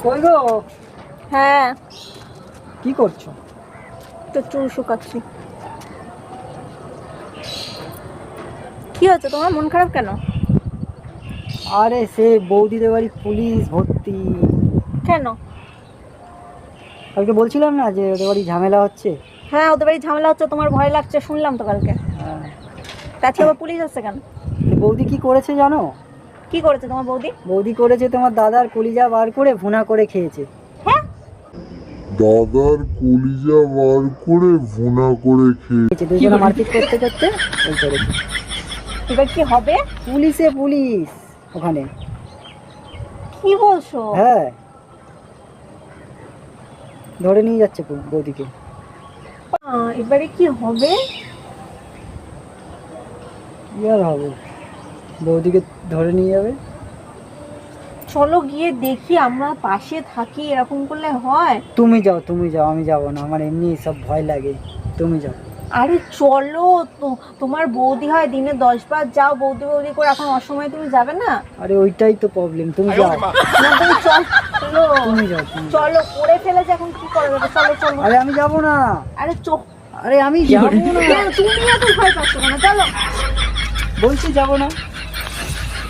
কই গো? হ্যাঁ, কি করছো? তো চুল শুকাচ্ছি। কি হচ্ছে তোমার, মন খারাপ কেন? আরে সে বৌদিদের বাড়ি পুলিশ ভর্তি। কেন? কালকে বলছিলাম না যে ওদের বাড়ি ঝামেলা হচ্ছে। হ্যাঁ, ওদের বাড়ি ঝামেলা হচ্ছে, তোমার ভয় লাগছে, শুনলাম তো কালকে। হ্যাঁ। তা আজকে আবার পুলিশ আসছে কেন? তো বৌদি কি করেছে জানো? কি করেছে তোমার বৌদি? বৌদি করেছে তোমার দাদার কলিজা বার করে ভুনা করে খেয়েছে। হ্যাঁ, দাদার কলিজা বার করে ভুনা করে খেয়ে দুজনে মারপিট করতে করতে ওই করেছে। এবার কি হবে? পুলিশ ওখানে। কি বলছো? হ্যাঁ, ধরে নিয়ে যাচ্ছে বৌদিকে। এবারে কি হবে? কি আর হবে, বৌদিকে ধরে নিয়ে যাবে। চলো গিয়ে দেখি, আমরা পাশে থাকি, এরকম করলে হয়? তুমি যাও, আমি যাবো না, আমার এমনি সব ভয় লাগে। তুমি যাও। আরে চলো তো, তোমার বৌদি হয় দিনে 10 বার যাও, বৌদি বৌদি করে, এখন অসময়ে তুমি যাবে না? আরে ওইটাই তো প্রবলেম, তুমি যাও। না তুমি চলো, তুমি যাও। চলো, করে ফেলেছে, এখন কি করা যাবে? চলো চলো। আরে আমি যাবো না। আরে আরে আমি যাবো না, তুমি এত ভয় পাচ্ছ কেন? চলো। বলছি যাবো না।